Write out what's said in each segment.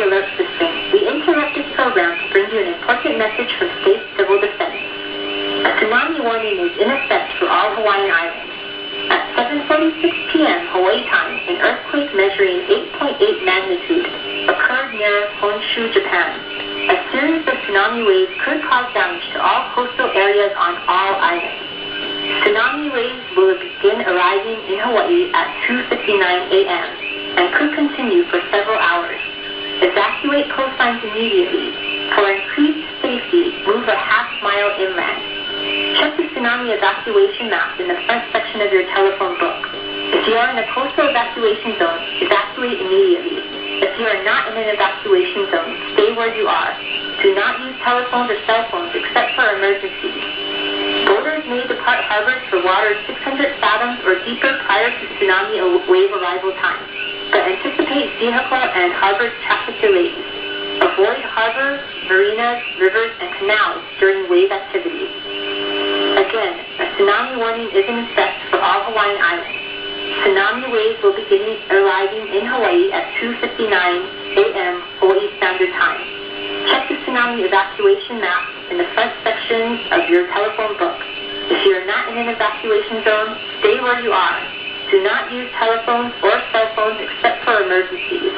Alert System, we interrupt this program to bring you an important message from State Civil Defense. A tsunami warning is in effect for all Hawaiian Islands. At 7:46 p.m. Hawaii time, an earthquake measuring 8.8 magnitude occurred near Honshu, Japan. A series of tsunami waves could cause damage to all coastal areas on all islands. Tsunami waves will begin arriving in Hawaii at 2:59 a.m. and could continue for several hours. Evacuate coastlines immediately. For increased safety, move a half-mile inland. Check the tsunami evacuation map in the front section of your telephone book. If you are in a coastal evacuation zone, evacuate immediately. If you are not in an evacuation zone, stay where you are. Do not use telephones or cell phones except for emergencies. Boaters may depart harbors for waters 600 fathoms or deeper prior to tsunami wave arrival time, but anticipate vehicle and harbor traffic delays. Avoid harbors, marinas, rivers, and canals during wave activity. Again, a tsunami warning is in effect for all Hawaiian Islands. Tsunami waves will begin arriving in Hawaii at 2:59 a.m. Hawaii Standard Time. Check the tsunami evacuation map in the front section of your telephone book. If you are not in an evacuation zone, stay where you are. Do not use telephones or cell phones except for emergencies.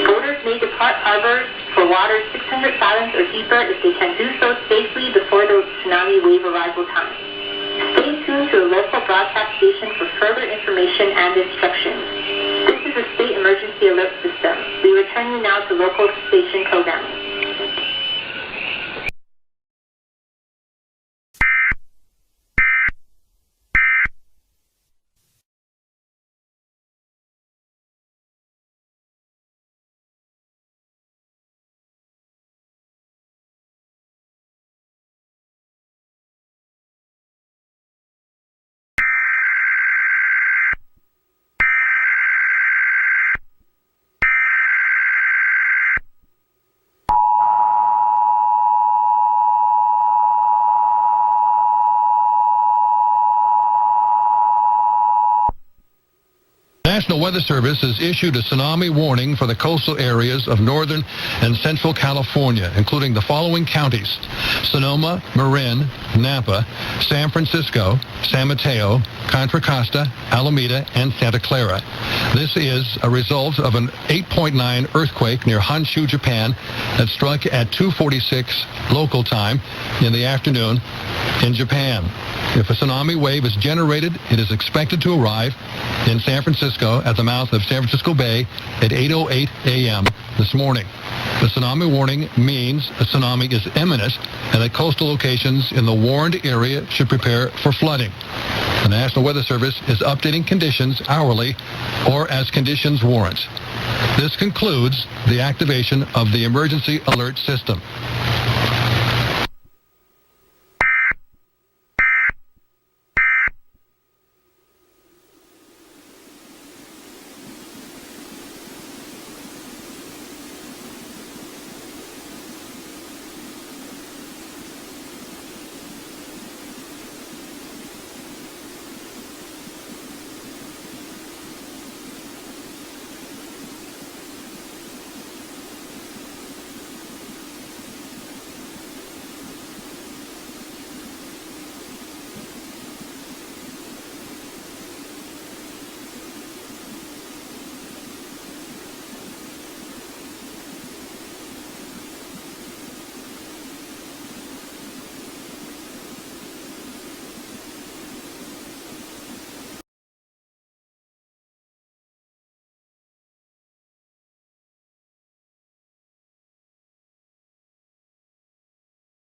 Boaters may depart harbors for waters 600 fathoms or deeper if they can do so safely before the tsunami wave arrival time. Stay tuned to a local broadcast station for further information and instructions. This is a state emergency alert system. We return you now to local station programming. The National Weather Service has issued a tsunami warning for the coastal areas of northern and central California, including the following counties: Sonoma, Marin, Napa, San Francisco, San Mateo, Contra Costa, Alameda, and Santa Clara. This is a result of an 8.9 earthquake near Honshu, Japan, that struck at 2:46 local time in the afternoon in Japan. If a tsunami wave is generated, it is expected to arrive in San Francisco at the mouth of San Francisco Bay at 8:08 a.m. this morning. The tsunami warning means a tsunami is imminent and that coastal locations in the warned area should prepare for flooding. The National Weather Service is updating conditions hourly or as conditions warrant. This concludes the activation of the emergency alert system.